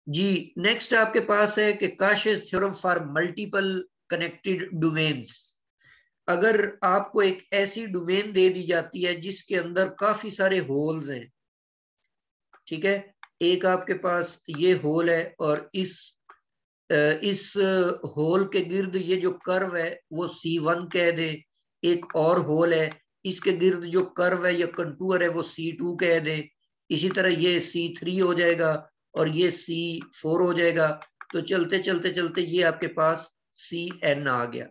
जी next आपके पास है कि Cauchy's theorem for multiple connected domains. अगर आपको एक ऐसी डोमेन दे दी जाती है जिसके अंदर काफी सारे होल्स हैं, ठीक है, एक आपके पास ये होल है और इस होल के गिर्द ये जो कर्व है वो C1 कह दे। एक और होल है, इसके गिर्द जो कर्व है या कंटूर है वो C2 कह दे। इसी तरह ये C3 हो जाएगा और ये C4 हो जाएगा। तो चलते चलते चलते ये आपके पास Cn आ गया,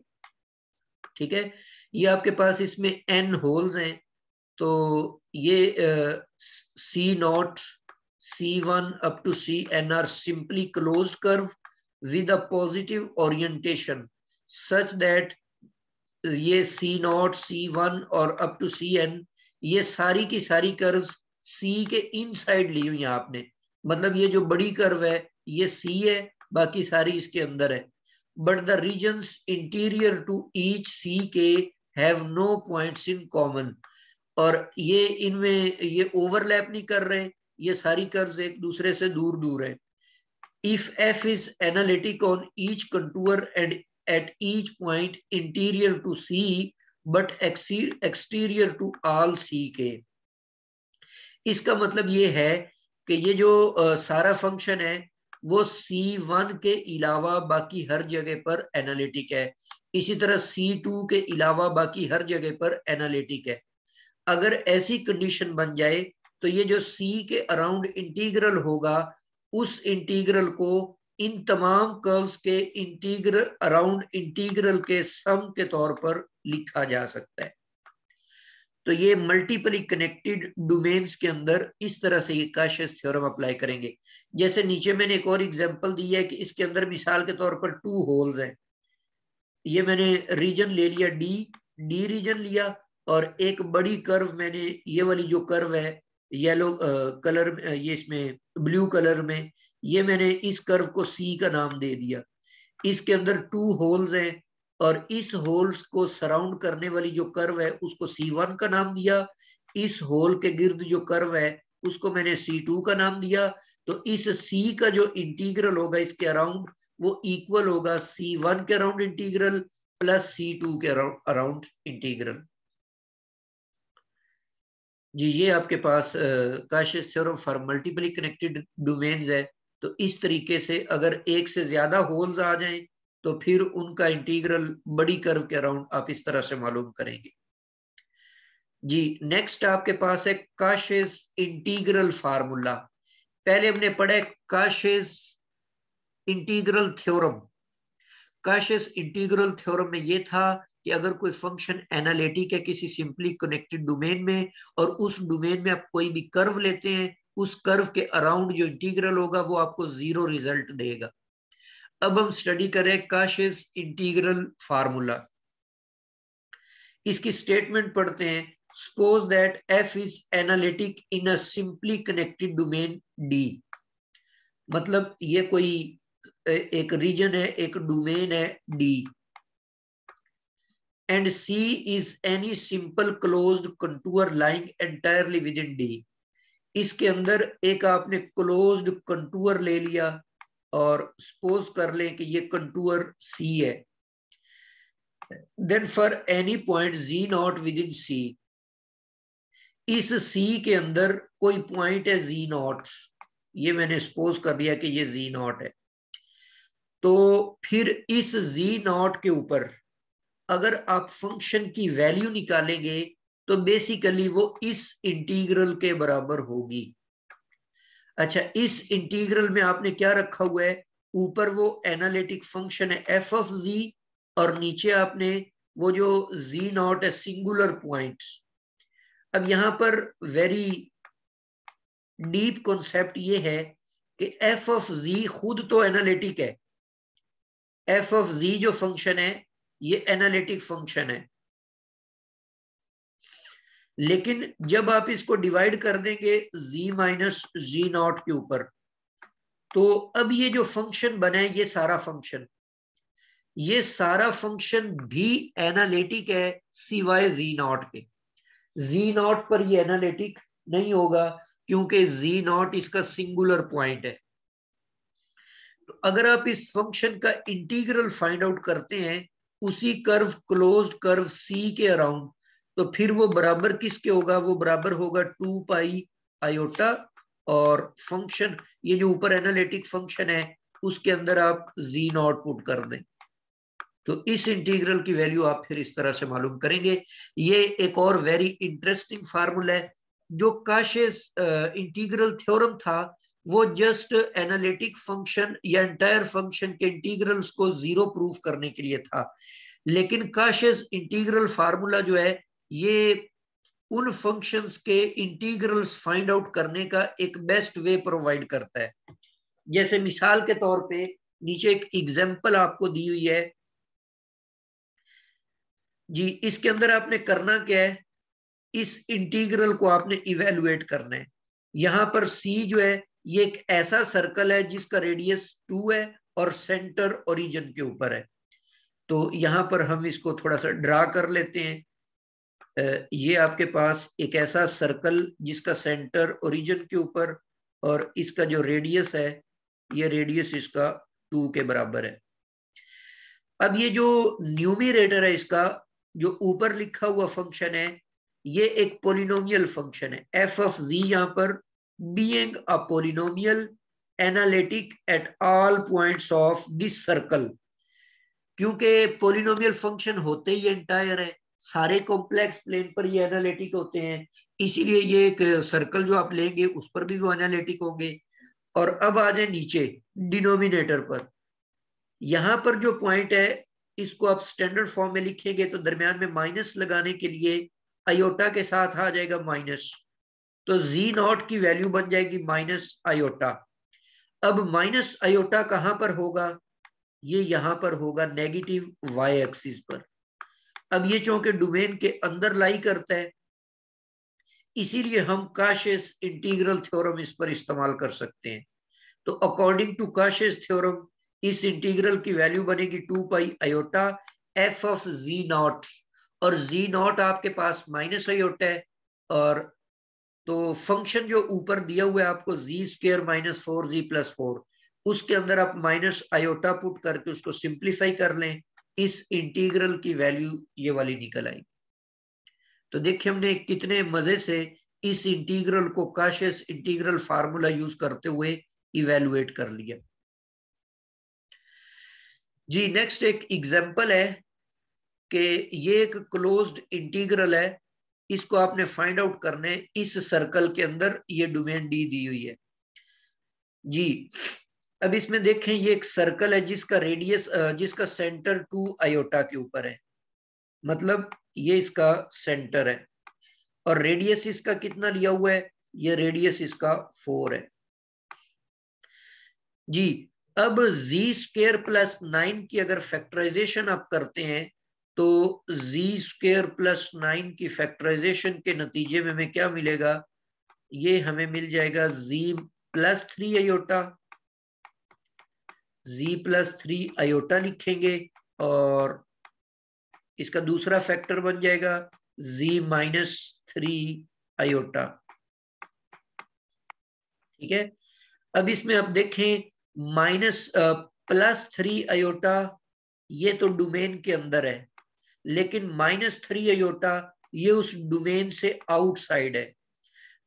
ठीक है। ये आपके पास इसमें n होल्स हैं, तो ये C0 C1 up to Cn are simply closed curve with a positive orientation such that ये C0 C1 और up to Cn ये सारी की सारी कर्व्स C के इनसाइड ली हुई हैं आपने। मतलब ये जो बड़ी कर्व है ये C है, बाकी सारी इसके अंदर है। But the reasons interior to each C के have no points in common. और ये इनमें ये ओवरलैप नहीं कर रहे, ये सारी कर्व्स एक दूसरे से दूर दूर है। If f is analytic on each contour and at each point interior to C but exterior to all CK, इसका मतलब ये है कि ये जो सारा फंक्शन है वो C1 के अलावा बाकी हर जगह पर एनालिटिक है, इसी तरह C2 के अलावा बाकी हर जगह पर एनालिटिक है। अगर ऐसी कंडीशन बन जाए तो ये जो C के अराउंड इंटीग्रल होगा उस इंटीग्रल को इन तमाम कर्व्स के इंटीग्रल अराउंड इंटीग्रल के सम के तौर पर लिखा जा सकता है। तो ये मल्टीपली कनेक्टेड डोमेन्स के अंदर इस तरह से ये काशिस थ्योरम अप्लाई करेंगे। जैसे नीचे मैंने एक और एग्जांपल दी है कि इसके अंदर मिसाल के तौर पर 2 होल्स हैं। ये मैंने रीजन ले लिया डी रीजन लिया और एक बड़ी कर्व मैंने ये वाली जो कर्व है येलो कलर ये इसमें ब्लू कलर में ये मैंने इस कर्व को सी का नाम दे दिया। इसके अंदर 2 होल्स हैं और इस होल्स को सराउंड करने वाली जो कर्व है उसको C1 का नाम दिया। इस होल के गिर्द जो कर्व है उसको मैंने C2 का नाम दिया। तो इस C का जो इंटीग्रल होगा इसके अराउंड वो इक्वल होगा C1 के अराउंड इंटीग्रल प्लस C2 के अराउंड इंटीग्रल। जी ये आपके पास काशिस थ्योरम फॉर मल्टीपली कनेक्टेड डोमेन्स है। तो इस तरीके से अगर एक से ज्यादा होल्स आ जाएं तो फिर उनका इंटीग्रल बड़ी कर्व के अराउंड आप इस तरह से मालूम करेंगे। जी नेक्स्ट आपके पास है काशिस इंटीग्रल फार्मूला। पहले हमने पढ़ा है काशिस इंटीग्रल थ्योरम। काशिस इंटीग्रल थ्योरम में ये था कि अगर कोई फंक्शन एनालिटिक है किसी सिंपली कनेक्टेड डोमेन में और उस डोमेन में आप कोई भी कर्व लेते हैं उस कर्व के अराउंड जो इंटीग्रल होगा वो आपको 0 रिजल्ट देगा। अब हम स्टडी करें काशिस इंटीग्रल फार्मूला। इसकी स्टेटमेंट पढ़ते हैं। Suppose that f is analytic in a simply connected domain D। मतलब ये कोई एक रीजन है, एक डोमेन है D and C is any simple closed contour lying entirely within D। इसके अंदर एक आपने क्लोज्ड कंटूर ले लिया और सपोज कर लें कि ये कंटूर C है। Then for any point Z0 within C, इस C के अंदर कोई पॉइंट है Z0, ये मैंने सपोज कर दिया कि ये Z0 है। तो फिर इस Z0 के ऊपर अगर आप फंक्शन की वैल्यू निकालेंगे तो बेसिकली वो इस इंटीग्रल के बराबर होगी। अच्छा इस इंटीग्रल में आपने क्या रखा हुआ है, ऊपर वो एनालिटिक फंक्शन है f ऑफ z और नीचे आपने वो जो Z0 है सिंगुलर पॉइंट। अब यहां पर वेरी डीप कॉन्सेप्ट ये है कि f ऑफ z खुद तो एनालिटिक है। f ऑफ z जो फंक्शन है ये एनालिटिक फंक्शन है, लेकिन जब आप इसको डिवाइड कर देंगे z माइनस Z0 के ऊपर तो अब ये जो फंक्शन बना है ये सारा फंक्शन भी एनालिटिक है सिवाय Z0 के। Z0 पर ये एनालिटिक नहीं होगा क्योंकि Z0 इसका सिंगुलर पॉइंट है। तो अगर आप इस फंक्शन का इंटीग्रल फाइंड आउट करते हैं उसी कर्व, क्लोज्ड कर्व सी के अराउंड, तो फिर वो बराबर किसके होगा? वो बराबर होगा 2 पाई आयोटा, और फंक्शन ये जो ऊपर एनालिटिक फंक्शन है उसके अंदर आप जी नॉट पुट कर दें। तो इस इंटीग्रल की वैल्यू आप फिर इस तरह से मालूम करेंगे। ये एक और वेरी इंटरेस्टिंग फार्मूला है। जो काशेस इंटीग्रल थ्योरम था वो जस्ट एनालिटिक फंक्शन या एंटायर फंक्शन के इंटीग्रल्स को जीरो प्रूफ करने के लिए था, लेकिन काशेस इंटीग्रल फार्मूला जो है ये उन फंक्शंस के इंटीग्रल्स फाइंड आउट करने का एक बेस्ट वे प्रोवाइड करता है। जैसे मिसाल के तौर पे नीचे एक एग्जांपल आपको दी हुई है जी, इसके अंदर आपने करना क्या है, इस इंटीग्रल को आपने इवेलुएट करना है। यहां पर सी जो है ये एक ऐसा सर्कल है जिसका रेडियस 2 है और सेंटर ओरिजिन के ऊपर है। तो यहां पर हम इसको थोड़ा सा ड्रा कर लेते हैं। ये आपके पास एक ऐसा सर्कल जिसका सेंटर ओरिजिन के ऊपर और इसका जो रेडियस है ये रेडियस इसका 2 के बराबर है। अब ये जो न्यूमरेटर है इसका, जो ऊपर लिखा हुआ फंक्शन है, ये एक पोलिनोमियल फंक्शन है। एफ ऑफ जी यहां पर being a polynomial analytic at all points of this circle. क्योंकि पोलिनोमियल फंक्शन होते ही एंटायर है, सारे कॉम्प्लेक्स प्लेन पर ये एनालिटिक होते हैं, इसीलिए ये एक सर्कल जो आप लेंगे उस पर भी वो एनालिटिक होंगे। और अब आ जाए नीचे डिनोमिनेटर पर, यहां पर जो पॉइंट है इसको आप स्टैंडर्ड फॉर्म में लिखेंगे तो दरमियान में माइनस लगाने के लिए आयोटा के साथ आ जाएगा माइनस, तो जी नॉट की वैल्यू बन जाएगी माइनस आयोटा। अब माइनस आयोटा कहां पर होगा? ये यहां पर होगा नेगेटिव वाई एक्सिस पर। अब ये चूंकि डोमेन के अंदर लाई करता है इसीलिए हम काशेस इंटीग्रल थ्योरम इस पर इस्तेमाल कर सकते हैं। तो अकॉर्डिंग टू काशेस थ्योरम इस इंटीग्रल की वैल्यू बनेगी 2 pi iota F of G naught, और जी नॉट आपके पास माइनस आयोटा है, और तो फंक्शन जो ऊपर दिया हुआ है आपको जी स्क्वायर माइनस 4 जी प्लस 4, उसके अंदर आप माइनस आयोटा पुट करके उसको सिंप्लीफाई कर लें, इस इंटीग्रल की वैल्यू ये वाली निकल आई। तो देखिए हमने कितने मजे से इस इंटीग्रल को काशेस इंटीग्रल फार्मूला यूज करते हुए इवेलुएट कर लिया जी। नेक्स्ट एक एग्जांपल है कि ये एक क्लोज्ड इंटीग्रल है, इसको आपने फाइंड आउट करने, इस सर्कल के अंदर ये डोमेन डी दी हुई है जी। अब इसमें देखें ये एक सर्कल है जिसका रेडियस, जिसका सेंटर 2 आयोटा के ऊपर है, मतलब ये इसका सेंटर है, और रेडियस इसका कितना लिया हुआ है? ये रेडियस इसका 4 है जी। अब जी स्क्वायर प्लस 9 की अगर फैक्टराइजेशन आप करते हैं तो जी स्क्वायर प्लस 9 की फैक्टराइजेशन के नतीजे में हमें क्या मिलेगा? ये हमें मिल जाएगा जी प्लस 3 आयोटा, जी प्लस 3 आयोटा लिखेंगे, और इसका दूसरा फैक्टर बन जाएगा जी माइनस 3 आयोटा। ठीक है, अब इसमें आप देखें माइनस प्लस 3 आयोटा ये तो डोमेन के अंदर है, लेकिन माइनस 3 आयोटा ये उस डोमेन से आउटसाइड है।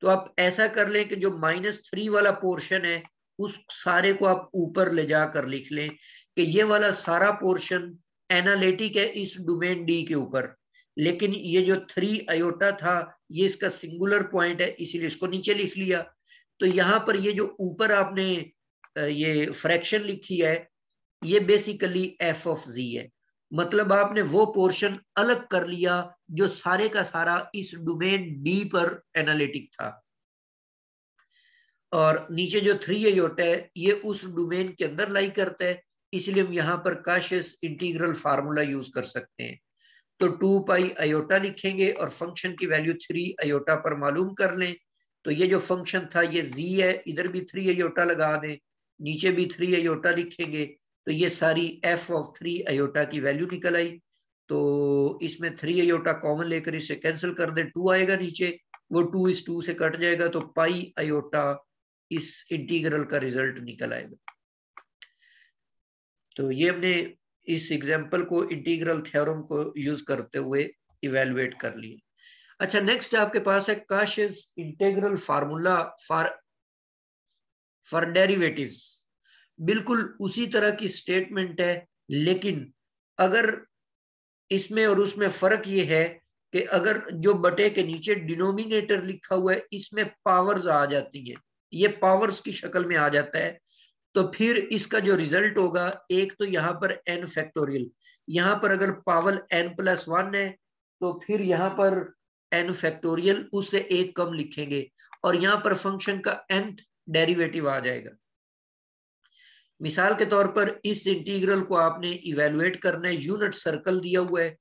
तो आप ऐसा कर लें कि जो माइनस 3 वाला पोर्शन है उस सारे को आप ऊपर ले जाकर लिख लें कि ये वाला सारा पोर्शन एनालिटिक है इस डोमेन डी के ऊपर, लेकिन ये जो 3 आयोटा था ये इसका सिंगुलर पॉइंट है इसीलिए इसको नीचे लिख लिया। तो यहां पर ये जो ऊपर आपने ये फ्रैक्शन लिखी है ये बेसिकली एफ ऑफ जी है, मतलब आपने वो पोर्शन अलग कर लिया जो सारे का सारा इस डोमेन डी पर एनालिटिक था, और नीचे जो 3 आयोटा है ये उस डोमेन के अंदर लाई करता है, इसलिए हम यहाँ पर काशियस इंटीग्रल फार्मूला यूज कर सकते हैं। तो 2 पाई आयोटा लिखेंगे और फंक्शन की वैल्यू 3 आयोटा पर मालूम कर लें। तो ये जो फंक्शन था ये जी है, इधर भी 3 आयोटा लगा दें, नीचे भी 3 आयोटा लिखेंगे, तो ये सारी एफ ऑफ 3 आयोटा की वैल्यू निकल आई। तो इसमें 3 आयोटा कॉमन लेकर इसे कैंसिल कर दे, 2 आएगा नीचे, वो 2 इस 2 से कट जाएगा, तो पाई आयोटा इस इंटीग्रल का रिजल्ट निकल आएगा। तो ये हमने इस एग्जाम्पल को इंटीग्रल थ्योरम को यूज करते हुए इवेलुएट कर लिए। अच्छा, नेक्स्ट आपके पास है काशिस इंटीग्रल फार्मूला फॉर डेरिवेटिव्स। बिल्कुल उसी तरह की स्टेटमेंट है, लेकिन अगर इसमें और उसमें फर्क ये है कि अगर जो बटे के नीचे डिनोमिनेटर लिखा हुआ है इसमें पावर्स आ जाती है, ये पावर्स की शक्ल में आ जाता है, तो फिर इसका जो रिजल्ट होगा, एक तो यहाँ पर n फैक्टोरियल, यहाँ पर अगर पावर n+1 है तो फिर यहाँ पर n फैक्टोरियल उससे एक कम लिखेंगे और यहाँ पर फंक्शन का nth डेरिवेटिव आ जाएगा। मिसाल के तौर पर इस इंटीग्रल को आपने इवेलुएट करना है, यूनिट सर्कल दिया हुआ है,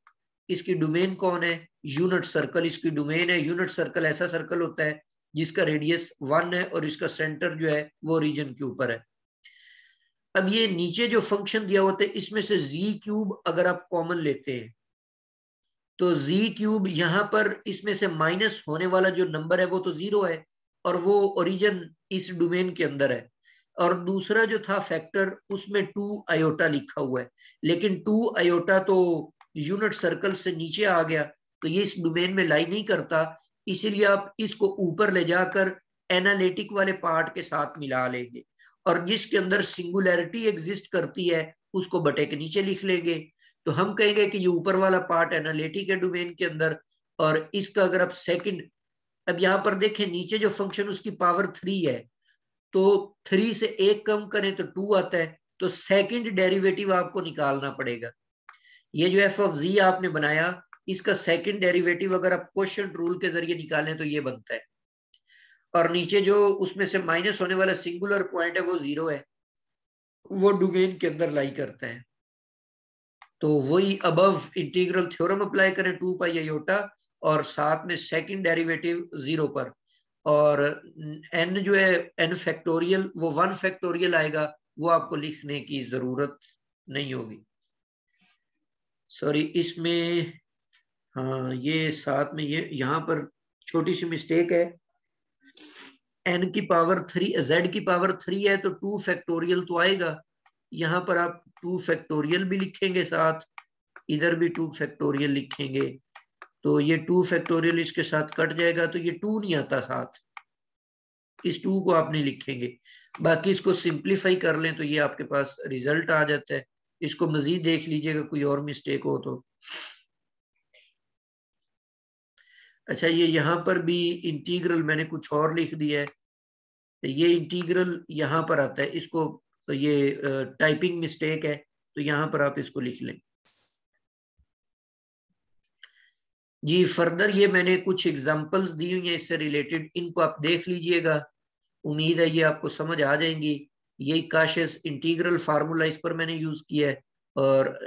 इसकी डोमेन कौन है, यूनिट सर्कल इसकी डोमेन है। यूनिट सर्कल ऐसा सर्कल होता है जिसका रेडियस 1 है और इसका सेंटर जो है वो रीजन के ऊपर है। अब ये नीचे जो फंक्शन दिया होता है इसमें से z³ अगर आप कॉमन लेते हैं तो z³ यहां पर इसमें से माइनस होने वाला जो नंबर है वो तो 0 है और वो ओरिजिन इस डोमेन के अंदर है। और दूसरा जो था फैक्टर उसमें 2 आयोटा लिखा हुआ है, लेकिन 2 आयोटा तो यूनिट सर्कल से नीचे आ गया तो ये इस डोमेन में लाई नहीं करता, इसीलिए आप इसको ऊपर ले जाकर एनालिटिक वाले पार्ट के साथ मिला लेंगे और जिसके अंदर सिंगुलैरिटी एग्जिस्ट करती है उसको बटे के नीचे लिख लेंगे। तो हम कहेंगे कि ये ऊपर वाला पार्ट एनालिटिक है डोमेन के अंदर और इसका अगर आप सेकंड, अब यहां पर देखें नीचे जो फंक्शन उसकी पावर 3 है तो 3 से एक कम करें तो 2 आता है, तो सेकंड डेरिवेटिव आपको निकालना पड़ेगा। ये जो एफ ऑफ जी आपने बनाया इसका सेकंड डेरिवेटिव अगर आप क्वोशिएंट रूल के जरिए निकालें तो ये बनता है और नीचे जो उसमें से माइनस होने वाला सिंगुलर पॉइंट है वो 0 है, वो डोमेन के अंदर लाई करता है। तो वही अबव इंटीग्रल थ्योरम अप्लाई करें 2 पाई आयोटा और साथ में सेकंड डेरिवेटिव 0 पर, और n जो है n फैक्टोरियल वो 1 फैक्टोरियल आएगा, वो आपको लिखने की जरूरत नहीं होगी। सॉरी, इसमें हाँ ये साथ में ये यहाँ पर छोटी सी मिस्टेक है, n की पावर 3 z की पावर 3 है तो 2 फैक्टोरियल तो आएगा, यहाँ पर आप 2 फैक्टोरियल भी लिखेंगे साथ, इधर भी 2 फैक्टोरियल लिखेंगे तो ये 2 फैक्टोरियल इसके साथ कट जाएगा तो ये 2 नहीं आता साथ, इस 2 को आप नहीं लिखेंगे। बाकी इसको सिंप्लीफाई कर लें तो ये आपके पास रिजल्ट आ जाता है। इसको मजीद देख लीजिएगा कोई और मिस्टेक हो तो। अच्छा, ये यहाँ पर भी इंटीग्रल मैंने कुछ और लिख दिया है, तो ये इंटीग्रल यहाँ पर आता है, इसको तो ये टाइपिंग मिस्टेक है तो यहाँ पर आप इसको लिख लें। जी फर्दर ये मैंने कुछ एग्जांपल्स दी हुई हैं इससे रिलेटेड, इनको आप देख लीजिएगा, उम्मीद है ये आपको समझ आ जाएंगी। यही काशिस इंटीग्रल फार्मूला इस पर मैंने यूज किया है और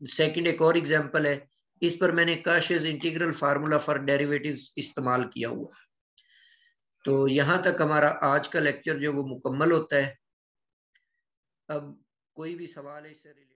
सेकंड एक और एग्जांपल है, इस पर मैंने काशिस इंटीग्रल फार्मूला फॉर डेरिवेटिव्स इस्तेमाल किया हुआ। तो यहाँ तक हमारा आज का लेक्चर जो वो मुकम्मल होता है। अब कोई भी सवाल है इससे रिलेटेड?